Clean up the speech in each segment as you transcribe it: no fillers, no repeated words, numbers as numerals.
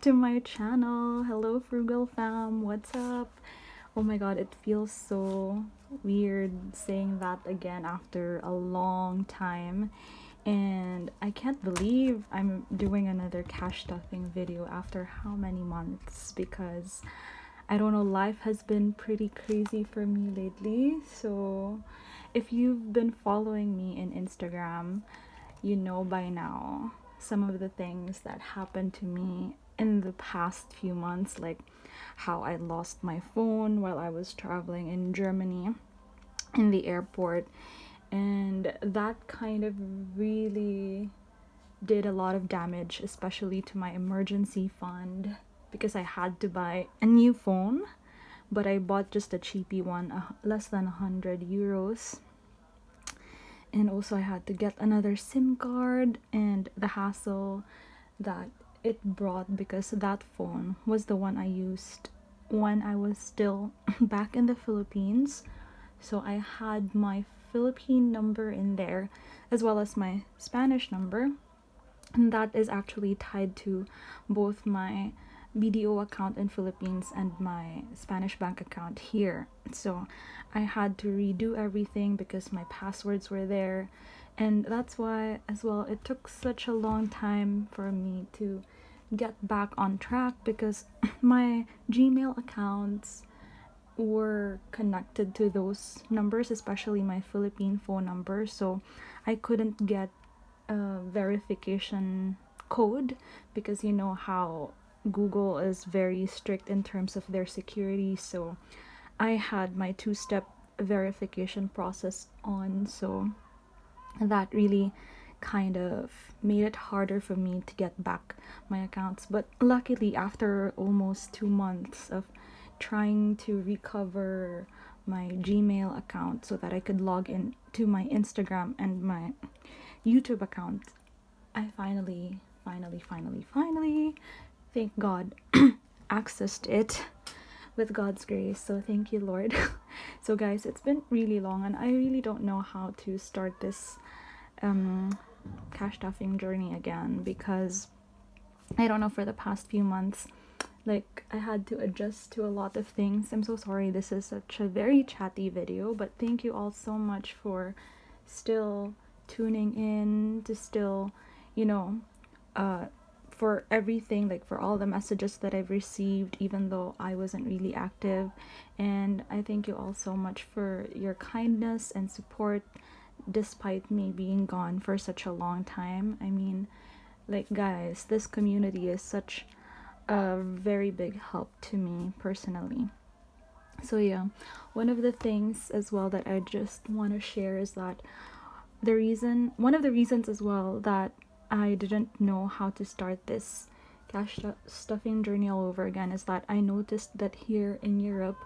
back to my channel. Hello Frugal Fam, what's up? Oh my god, it feels so weird saying that again after a long time. And I can't believe I'm doing another cash stuffing video after how many months, because I don't know, life has been pretty crazy for me lately. So if you've been following me in Instagram, you know by now some of the things that happened to me in the past few months, like how I lost my phone while I was traveling in Germany in the airport. And that kind of really did a lot of damage, especially to my emergency fund, because I had to buy a new phone, but I bought just a cheapy one, less than 100 euros. And also I had to get another SIM card, and the hassle that it brought, because that phone was the one I used when I was still back in the Philippines. So I had my Philippine number in there as well as my Spanish number, and that is actually tied to both my BDO account in Philippines and my Spanish bank account here. So I had to redo everything because my passwords were there, and that's why as well it took such a long time for me to get back on track, because my Gmail accounts were connected to those numbers, especially my Philippine phone number, so I couldn't get a verification code, because you know how Google is very strict in terms of their security. So I had my two-step verification process on, so that really kind of made it harder for me to get back my accounts. But luckily, after almost 2 months of trying to recover my Gmail account so that I could log in to my Instagram and my YouTube account, I finally, thank God, accessed it with God's grace. So thank you, Lord. So guys, it's been really long, and I really don't know how to start this cash stuffing journey again, because I don't know, for the past few months, like, I had to adjust to a lot of things. I'm so sorry this is such a very chatty video, but thank you all so much for still tuning in, to still, you know, for everything, like for all the messages that I've received, even though I wasn't really active. And I thank you all so much for your kindness and support despite me being gone for such a long time. I mean, like, guys, this community is such a very big help to me personally. So yeah, one of the things as well that I just want to share is that one of the reasons as well that I didn't know how to start this cash stuffing journey all over again is that I noticed that here in Europe,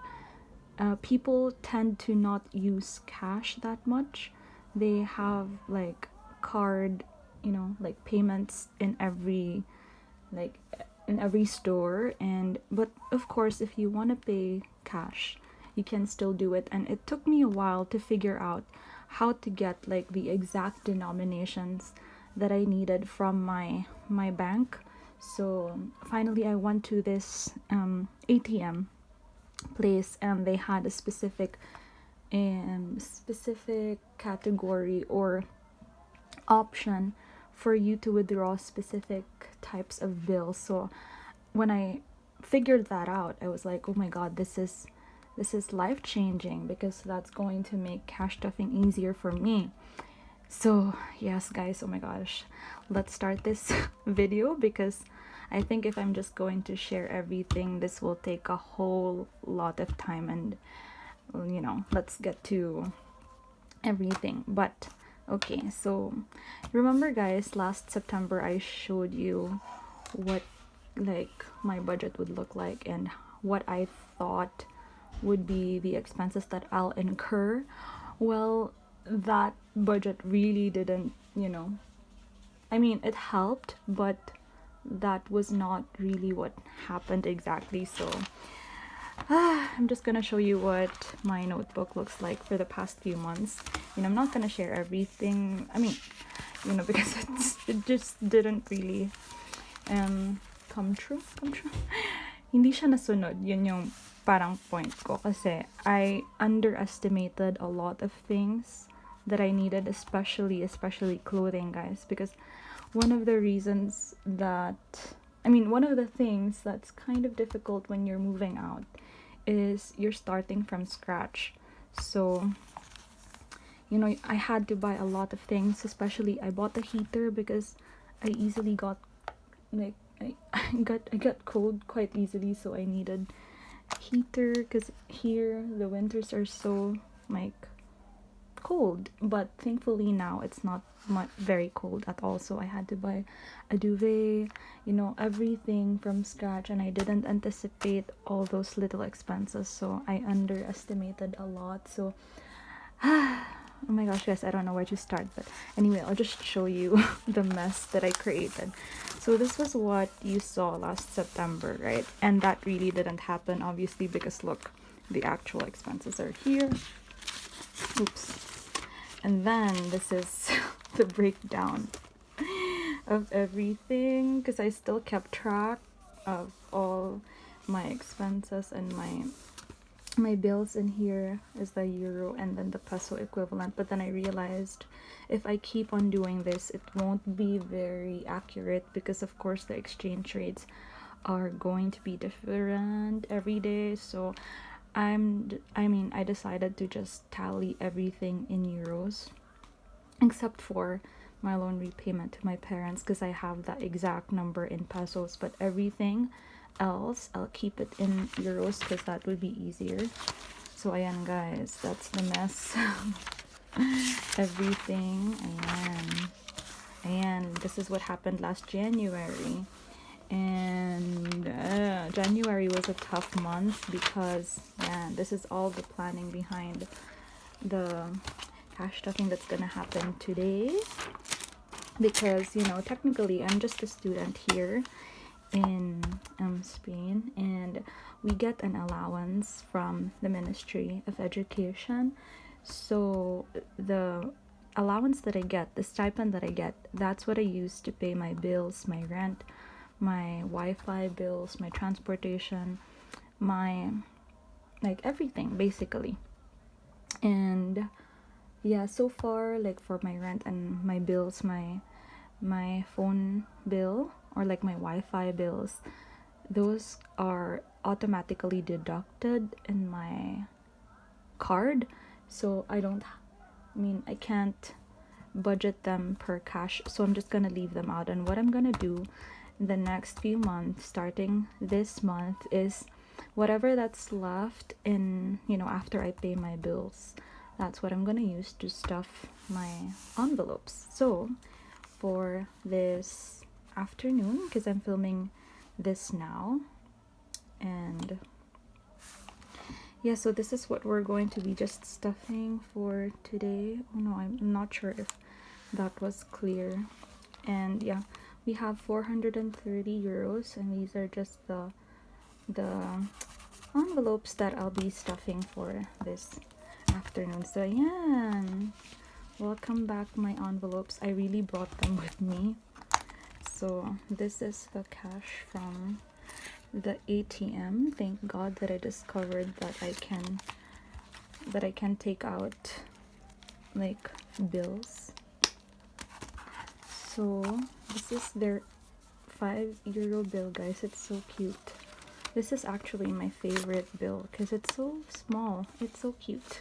people tend to not use cash that much. They have like card, like payments in every store. And but of course, if you want to pay cash, you can still do it. And it took me a while to figure out how to get like the exact denominations that I needed from my bank. So finally I went to this ATM place, and they had a specific category or option for you to withdraw specific types of bills. So when I figured that out, I was like, oh my god, this is life changing, because that's going to make cash stuffing easier for me. So yes guys, oh my gosh, let's start this video, because I think if I'm just going to share everything, this will take a whole lot of time, and let's get to everything. But okay, so remember guys, last September I showed you what like my budget would look like and what I thought would be the expenses that I'll incur. Well, that budget really didn't, I mean, it helped, but that was not really what happened exactly. So I'm just gonna show you what my notebook looks like for the past few months. I'm not gonna share everything, I mean, because it just didn't really come true. Hindi siya nasunod. Yun yung parang point ko. Kasi I underestimated a lot of things that I needed, especially clothing, guys. Because one of the reasons that, one of the things that's kind of difficult when you're moving out is you're starting from scratch. So, I had to buy a lot of things, especially I bought a heater because I easily got, like, I got cold quite easily, so I needed heater because here the winters are so, like, cold, but thankfully now it's not very cold at all, so I had to buy a duvet, everything from scratch, and I didn't anticipate all those little expenses, so I underestimated a lot. So oh my gosh, guys, I don't know where to start, but anyway, I'll just show you the mess that I created. So this was what you saw last September, right? And that really didn't happen, obviously, because look, the actual expenses are here. Oops. And then this is the breakdown of everything, because I still kept track of all my expenses, and my bills in here is the euro and then the peso equivalent. But then I realized if I keep on doing this, it won't be very accurate, because of course the exchange rates are going to be different every day. So I decided to just tally everything in euros, except for my loan repayment to my parents, because I have that exact number in pesos, but everything else I'll keep it in euros because that would be easier. So ayan, guys, that's the mess. Everything, ayan, this is what happened last January. And January was a tough month because, man, this is all the planning behind the cash stuffing that's gonna happen today. Because, technically I'm just a student here in Spain, and we get an allowance from the Ministry of Education. So the allowance that I get, the stipend that I get, that's what I use to pay my bills, my rent, my Wi-Fi bills, my transportation, my, like, everything basically. And yeah, so far, like, for my rent and my bills, my phone bill, or like my Wi-Fi bills, those are automatically deducted in my card. So I can't budget them per cash, so I'm just gonna leave them out. And what I'm gonna do the next few months, starting this month, is whatever that's left in, after I pay my bills, that's what I'm gonna use to stuff my envelopes. So for this afternoon, because I'm filming this now, and yeah, so this is what we're going to be just stuffing for today. Oh no, I'm not sure if that was clear. And yeah, we have 430 euros, and these are just the envelopes that I'll be stuffing for this afternoon. So yeah, welcome back, my envelopes. I really brought them with me. So this is the cash from the ATM. Thank God that I discovered that I can take out, like, bills. So this is their 5 euro bill, guys. It's so cute. This is actually my favorite bill because it's so small. It's so cute.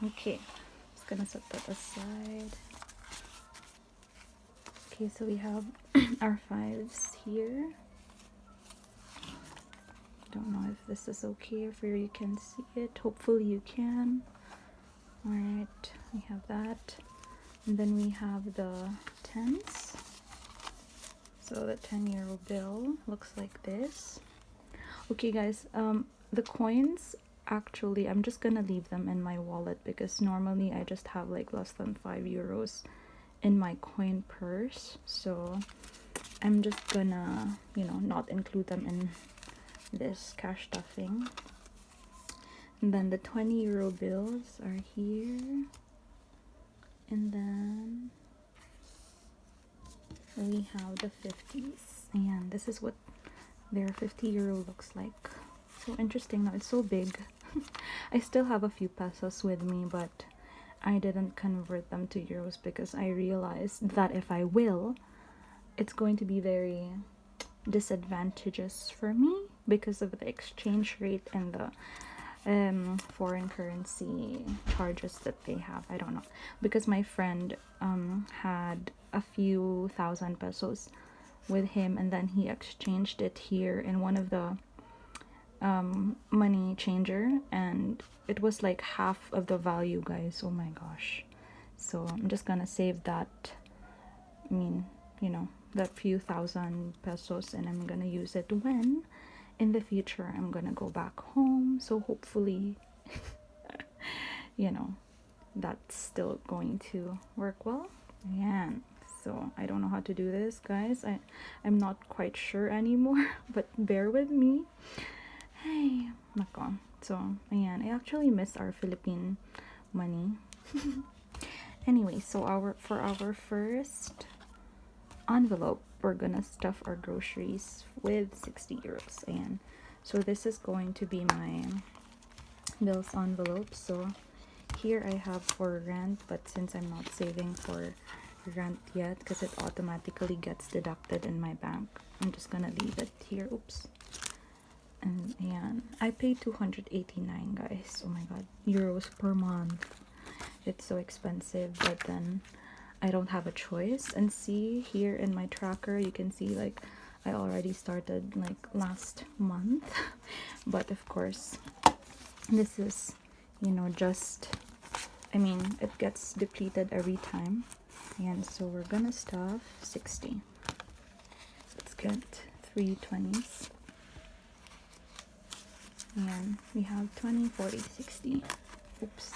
Okay, just gonna set that aside. Okay, so we have our fives here. Don't know if this is okay, if you can see it. Hopefully you can. All right, we have that. And then we have the tens. So the 10-euro bill looks like this. Okay, guys, the coins, actually, I'm just gonna leave them in my wallet because normally I just have like less than 5 euros in my coin purse. So I'm just gonna, not include them in this cash stuffing. And then the 20-euro bills are here. And then we have the 50s. And this is what their 50 euro looks like. So interesting now, it's so big. I still have a few pesos with me, but I didn't convert them to euros because I realized that if I will, it's going to be very disadvantageous for me because of the exchange rate and the foreign currency charges that they have. I don't know, because my friend had a few thousand pesos with him, and then he exchanged it here in one of the money changer, and it was like half of the value, guys. Oh my gosh. So I'm just gonna save that, I mean, you know, that few thousand pesos, and I'm gonna use it when in the future I'm gonna go back home. So hopefully you know, that's still going to work well. And so I don't know how to do this, guys. I'm not quite sure anymore, but bear with me. Hey, nako. So ayan, I actually miss our Philippine money. Anyway, so for our first envelope, we're gonna stuff our groceries with 60 euros. And so this is going to be my bills envelope. So here I have for rent, but since I'm not saving for rent yet because it automatically gets deducted in my bank, I'm just gonna leave it here. Oops. And I pay 289, guys. Oh my god, euros per month. It's so expensive, but then I don't have a choice. And see here in my tracker, you can see like I already started like last month but of course this is, you know, just, I mean, it gets depleted every time. And so we're gonna stuff 60. Let's get 3 20s. And we have 20, 40, 60. Oops.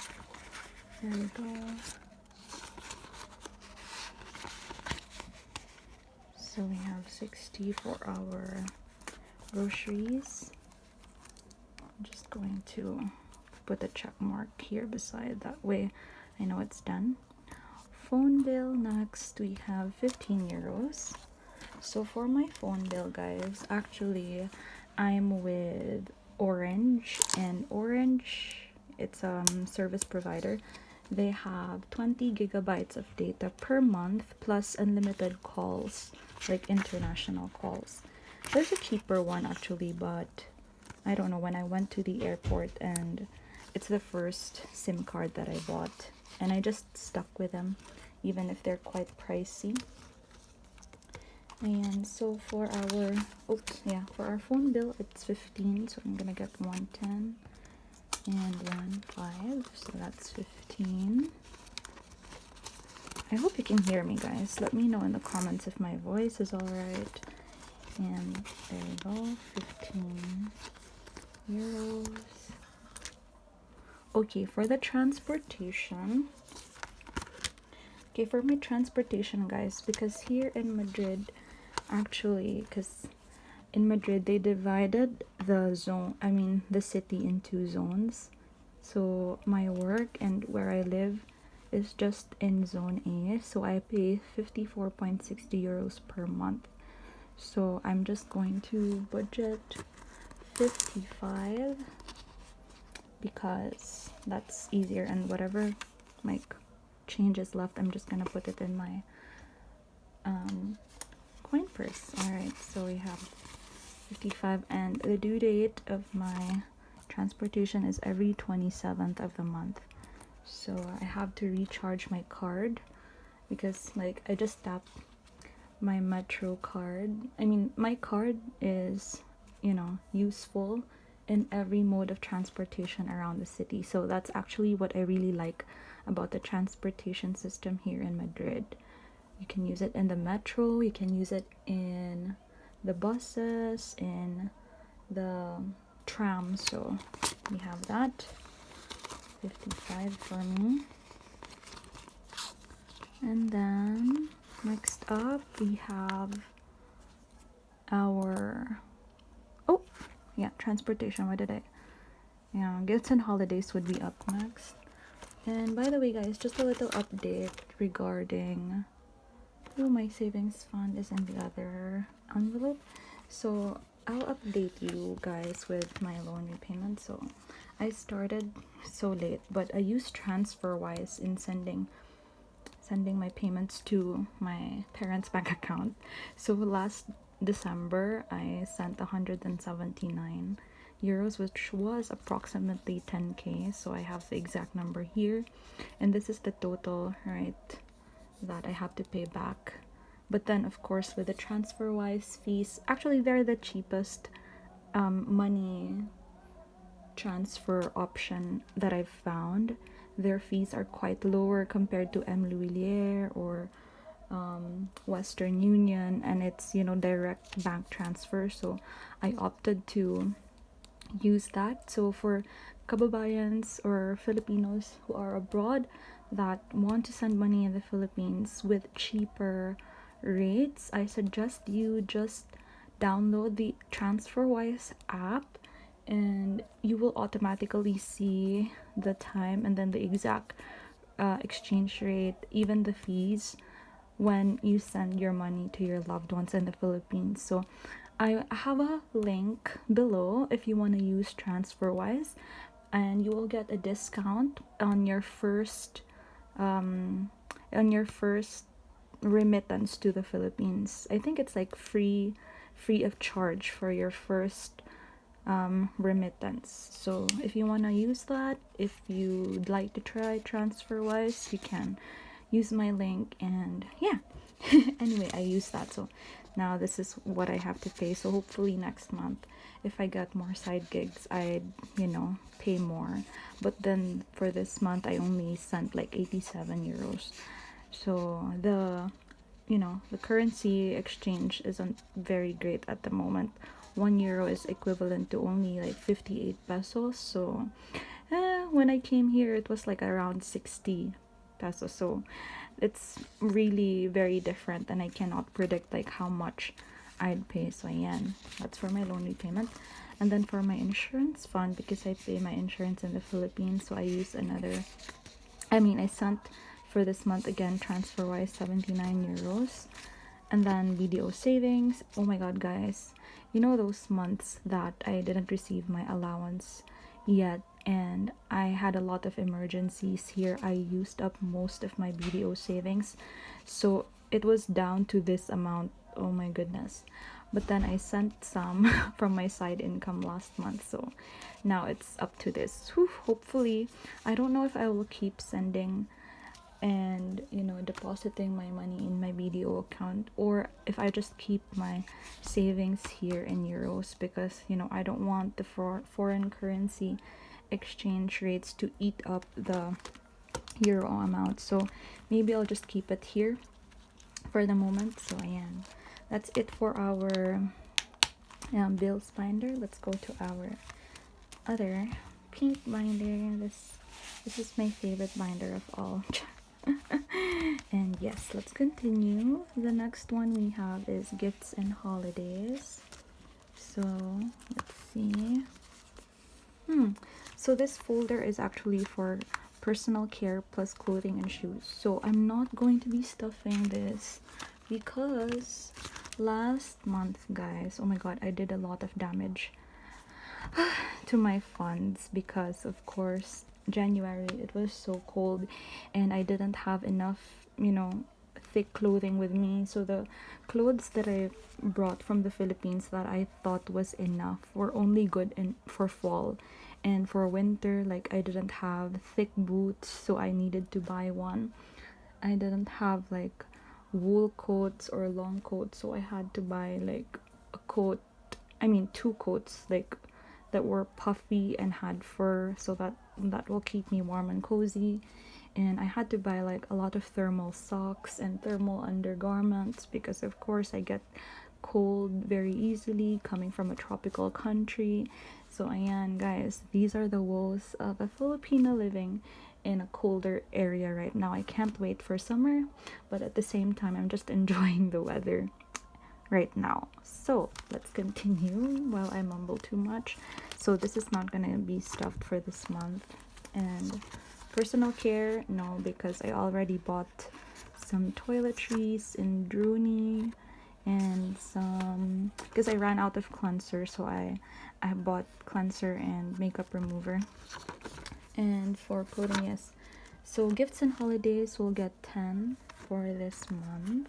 There we go. So we have 60 for our groceries. I'm just going to put a check mark here beside, that way I know it's done. Phone bill next, we have 15 euros. So for my phone bill, guys, actually I'm with Orange, and Orange, it's a service provider. They have 20 gigabytes of data per month plus unlimited calls, like international calls. There's a cheaper one actually, but I don't know, when I went to the airport, and it's the first SIM card that I bought, and I just stuck with them even if they're quite pricey. And so for our for our phone bill, it's 15, so I'm gonna get 110 and 15, so that's 15. I hope you can hear me, guys. Let me know in the comments if my voice is all right. And there we go, 15 euros. Okay, for the transportation, for my transportation, guys, because here in Madrid, actually, because in Madrid they divided the city into zones. So my work and where I live is just in zone A, so I pay 54.60 euros per month. So I'm just going to budget 55 because that's easier, and whatever like change is left, I'm just gonna put it in my coin purse. Alright, so we have 55, and the due date of my transportation is every 27th of the month. So I have to recharge my card because like I just tapped my metro card. I mean, my card is, you know, useful in every mode of transportation around the city. So that's actually what I really like about the transportation system here in Madrid. You can use it in the metro, you can use it in the buses, in the tram. So we have that, 55 for me. And then next up we have our transportation. What did I gifts and holidays would be up next. And by the way, guys, just a little update regarding my savings fund is in the other envelope. So I'll update you guys with my loan repayment. So I started so late, but I used TransferWise in sending my payments to my parents' bank account. So last December, I sent 179 euros, which was approximately 10k. So I have the exact number here, and this is the total, right, that I have to pay back. But then, of course, with the TransferWise fees, actually, they're the cheapest money transfer option that I've found. Their fees are quite lower compared to M. Louisier or Western Union, and it's, you know, direct bank transfer. So I opted to use that. So for kababayans or Filipinos who are abroad that want to send money in the Philippines with cheaper rates, I suggest you just download the TransferWise app, and you will automatically see the time and then the exact exchange rate, even the fees when you send your money to your loved ones in the Philippines. So I have a link below if you want to use TransferWise, and you will get a discount on your first remittance to the Philippines. I think it's like free of charge for your first remittance. So if you want to use that, if you'd like to try TransferWise, you can use my link. And yeah, anyway, I use that. So now this is what I have to pay. So hopefully next month, if I get more side gigs, I'd, you know, pay more. But then for this month, I only sent like 87 euros. So the, you know, the currency exchange isn't very great at the moment. 1 euro is equivalent to only like 58 pesos. So when I came here, it was like around 60 pesos. So it's really very different, and I cannot predict like how much I'd pay. So yeah, that's for my loan repayment. And then for my insurance fund, because I pay my insurance in the Philippines, so I use another, I sent for this month again TransferWise 79 euros. And then BDO savings. Oh my god, guys, you know those months that I didn't receive my allowance yet, and I had a lot of emergencies here. I used up most of my BDO savings, so it was down to this amount. Oh my goodness. But then I sent some from my side income last month, so now it's up to this. Whew, hopefully, I don't know if I will keep sending and, you know, depositing my money in my BDO account, or if I just keep my savings here in euros, because, you know, I don't want the foreign currency exchange rates to eat up the euro amount. So maybe I'll just keep it here for the moment. So yeah, that's it for our bills binder. Let's go to our other pink binder. This is my favorite binder of all. And yes, let's continue. The next one we have is gifts and holidays. So let's see. So this folder is actually for personal care plus clothing and shoes. So I'm not going to be stuffing this because last month, guys, oh my god, I did a lot of damage to my funds because, of course, January it was so cold and I didn't have enough, you know, thick clothing with me. So the clothes that I brought from the Philippines that I thought was enough were only good for fall, and for winter, like, I didn't have thick boots, so I needed to buy one. I didn't have like wool coats or long coats, so I had to buy like a coat, two coats, like, that were puffy and had fur, so that will keep me warm and cozy. And I had to buy like a lot of thermal socks and thermal undergarments because, of course, I get cold very easily coming from a tropical country. So ayan, guys, these are the woes of a Filipino living in a colder area right now. I can't wait for summer, but at the same time, I'm just enjoying the weather right now. So let's continue while I mumble too much. So this is not gonna be stuffed for this month. And personal care, no, because I already bought some toiletries in Druni, and some, because I ran out of cleanser, so I bought cleanser and makeup remover. And for clothing, yes, so gifts and holidays will get 10 for this month,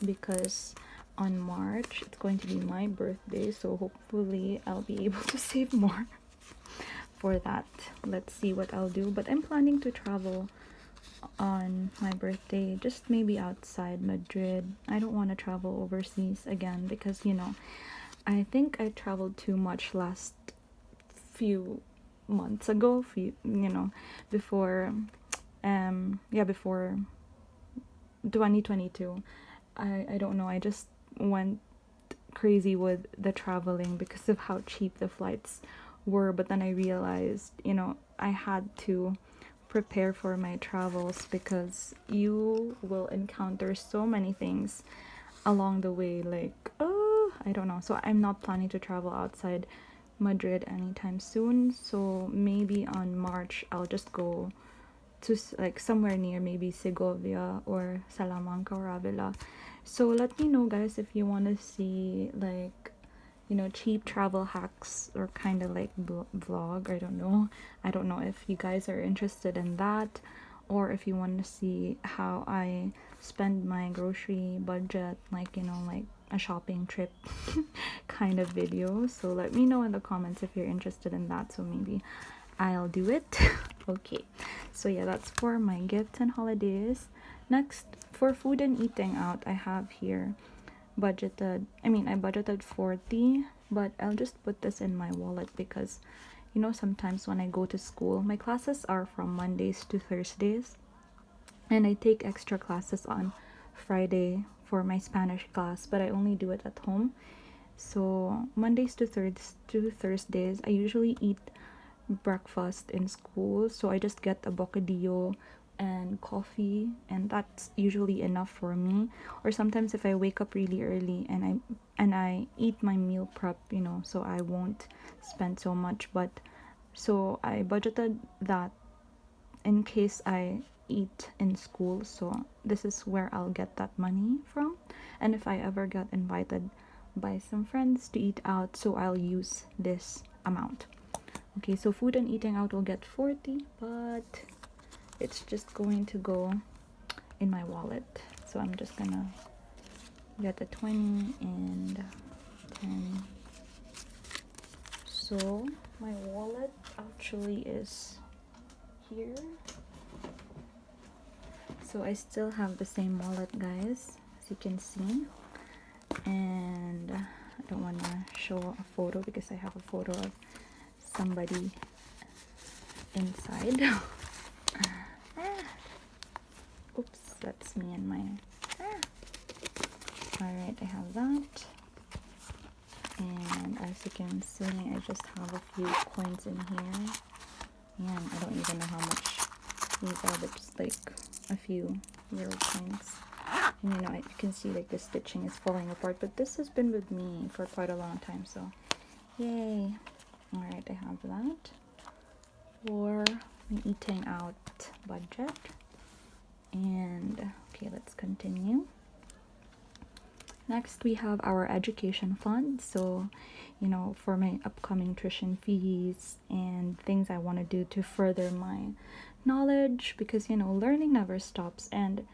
because on March it's going to be my birthday, so hopefully I'll be able to save more for that. Let's see what I'll do, but I'm planning to travel on my birthday, just maybe outside Madrid. I don't want to travel overseas again, because I think I traveled too much last few months ago, before before 2022. I don't know, I just went crazy with the traveling because of how cheap the flights were, but then I realized, I had to prepare for my travels, because you will encounter so many things along the way, like, oh, I don't know. So I'm not planning to travel outside Madrid anytime soon, so maybe on March I'll just go to like somewhere near, maybe Segovia or Salamanca or Avila. So let me know, guys, if you want to see like cheap travel hacks, or kind of like vlog. I don't know if you guys are interested in that, or if you want to see how I spend my grocery budget, like like a shopping trip kind of video. So let me know in the comments if you're interested in that, so maybe I'll do it. Okay, so yeah, that's for my gifts and holidays. Next, for food and eating out, I have here I budgeted 40, but I'll just put this in my wallet, because sometimes when I go to school, my classes are from Mondays to Thursdays, and I take extra classes on Friday for my Spanish class, but I only do it at home. So Mondays to Thursdays, I usually eat breakfast in school, so I just get a bocadillo and coffee, and that's usually enough for me. Or sometimes if I wake up really early and I eat my meal prep, so I won't spend so much. But so I budgeted that in case I eat in school, so this is where I'll get that money from. And if I ever get invited by some friends to eat out, so I'll use this amount. Okay, so food and eating out will get 40, but it's just going to go in my wallet. So I'm just gonna get a 20 and 10. So my wallet actually is here. So I still have the same wallet, guys, as you can see. And I don't want to show a photo, because I have a photo of somebody inside. Oops, that's me and my Alright, I have that, and as you can see, I just have a few coins in here. Man, I don't even know how much these are, but just like a few euro coins. And you can see like the stitching is falling apart, but this has been with me for quite a long time, so yay. Alright, I have that for my eating out budget. And okay, let's continue. Next, we have our education fund. So, for my upcoming tuition fees and things I want to do to further my knowledge, because, learning never stops. And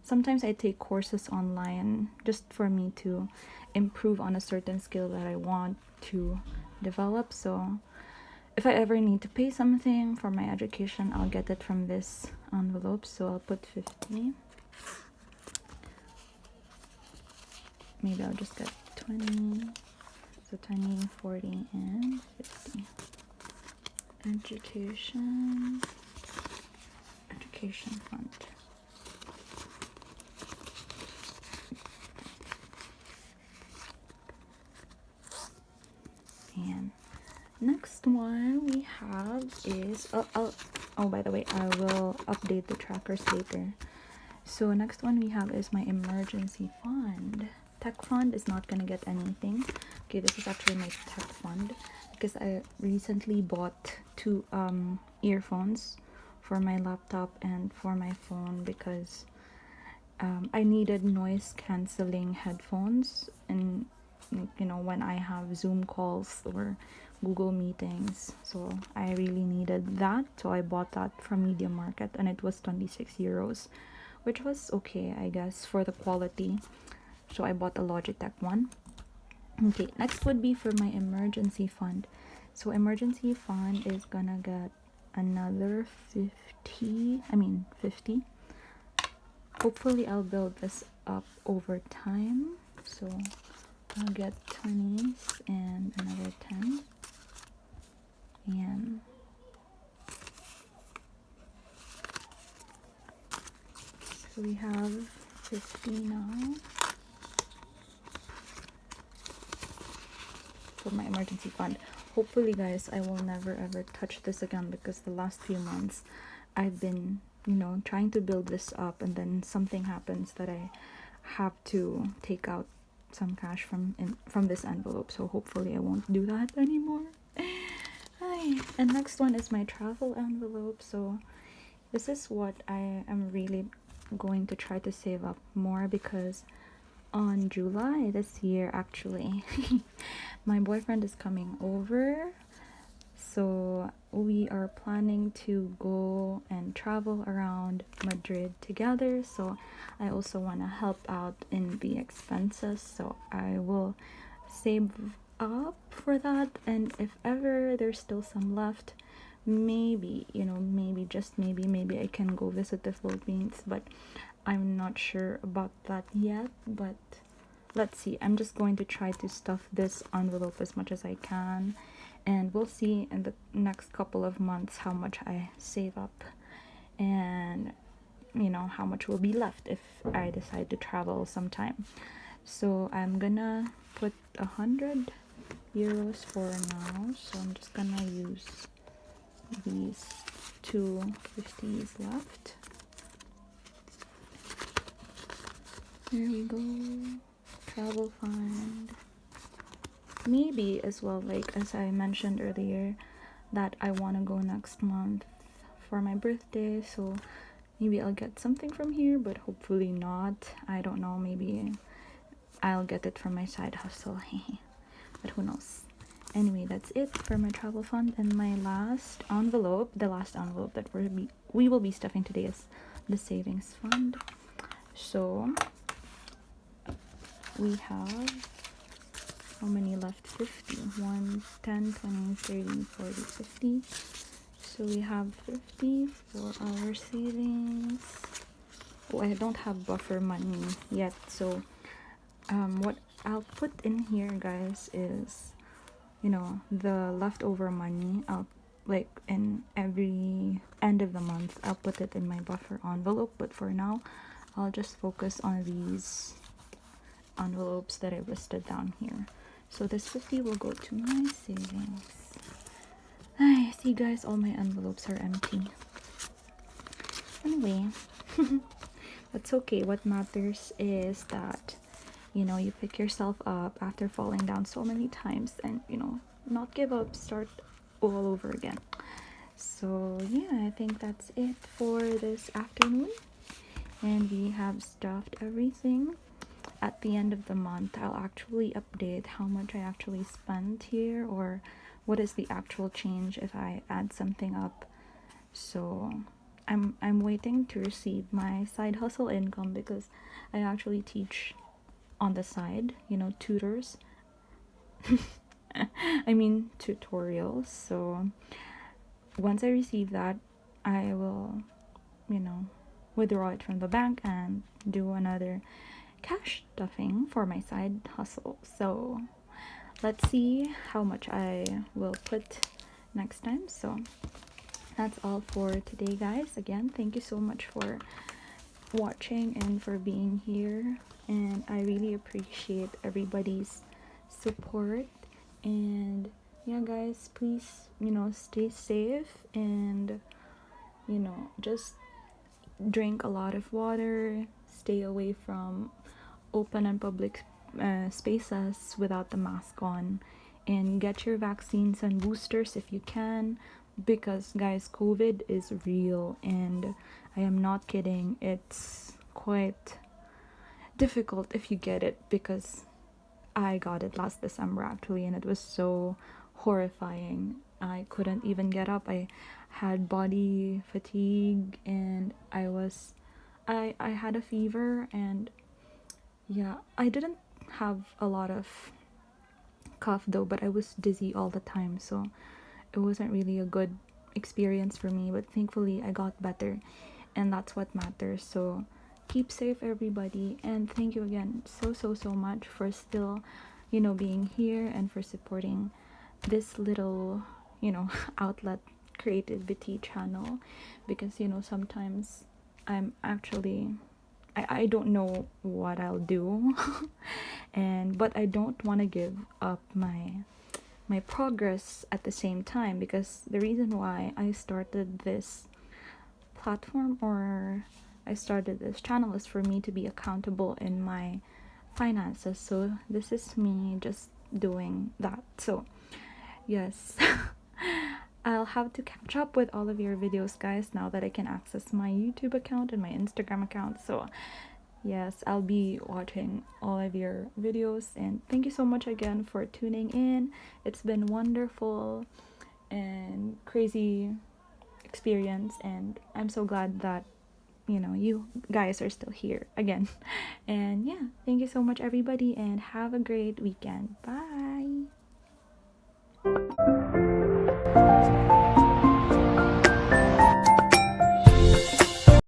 sometimes I take courses online just for me to improve on a certain skill that I want to develop. So if I ever need to pay something for my education, I'll get it from this envelope. So I'll put 50. Maybe I'll just get 20. So 20, 40, and 50. Education fund. And next one we have is oh, by the way, I will update the trackers later. So next one we have is my emergency fund. Tech fund is not gonna get anything. Okay, this is actually my tech fund, because I recently bought two earphones for my laptop and for my phone, because I needed noise canceling headphones, and when I have Zoom calls or Google meetings, so I really needed that. So I bought that from Media Market, and it was 26 euros, which was okay, I guess, for the quality. So I bought a Logitech one. Okay, next would be for my emergency fund. So emergency fund is gonna get another 50. Hopefully I'll build this up over time. So I'll get 20s and another 10. And so we have 50 now for my emergency fund. Hopefully, guys, I will never ever touch this again, because the last few months I've been, trying to build this up, and then something happens that I have to take out some cash from this envelope. So hopefully I won't do that anymore. Hi. And next one is my travel envelope. So this is what I am really going to try to save up more, because on July this year, actually, my boyfriend is coming over. So we are planning to go and travel around Madrid together. So I also want to help out in the expenses. So I will save up for that. And if ever there's still some left, maybe, maybe I can go visit the Philippines. But I'm not sure about that yet. But let's see. I'm just going to try to stuff this envelope as much as I can. And we'll see in the next couple of months how much I save up, and how much will be left if I decide to travel sometime. So I'm gonna put 100 euros for now. So I'm just gonna use these 250s left. There we go. Travel fund. Maybe as well, like as I mentioned earlier, that I want to go next month for my birthday. So maybe I'll get something from here, but hopefully not. I don't know. Maybe I'll get it from my side hustle. But who knows. Anyway, that's it for my travel fund. And my last envelope, the last envelope that we will be stuffing today, is the savings fund. So we have, how many left? 50. 1, 10, 20, 30, 40, 50. So we have 50 for our savings. Oh, I don't have buffer money yet. So what I'll put in here, guys, is the leftover money. I'll, like, in every end of the month, I'll put it in my buffer envelope. But for now, I'll just focus on these envelopes that I listed down here. So this 50 will go to my savings. I see, guys, all my envelopes are empty. Anyway, that's okay. What matters is that you pick yourself up after falling down so many times, and not give up, start all over again. So yeah, I think that's it for this afternoon, and we have stuffed everything. At the end of the month, I'll actually update how much I actually spent here, or what is the actual change if I add something up. So I'm waiting to receive my side hustle income, because I actually teach on the side, tutors. I mean tutorials. So once I receive that, I will, withdraw it from the bank and do another cash stuffing for my side hustle. So let's see how much I will put next time. So that's all for today, guys. Again, thank you so much for watching and for being here, and I really appreciate everybody's support. And yeah, guys, please stay safe, and just drink a lot of water, stay away from open and public spaces without the mask on, and get your vaccines and boosters if you can, because guys, COVID is real, and I am not kidding. It's quite difficult if you get it, because I got it last December actually, and it was so horrifying. I couldn't even get up. I had body fatigue, and I had a fever, and yeah, I didn't have a lot of cough though, but I was dizzy all the time, so it wasn't really a good experience for me, but thankfully I got better, and that's what matters. So keep safe, everybody, and thank you again so much for still, being here, and for supporting this little, outlet creativity channel, because sometimes I'm actually, I don't know what I'll do and but I don't want to give up my progress at the same time, because the reason why I started this platform, or I started this channel, is for me to be accountable in my finances. So this is me just doing that. So yes, I'll have to catch up with all of your videos, guys, now that I can access my YouTube account and my Instagram account. So yes, I'll be watching all of your videos, and thank you so much again for tuning in. It's been wonderful and crazy experience, and I'm so glad that you guys are still here again. And yeah, thank you so much, everybody, and have a great weekend. Bye.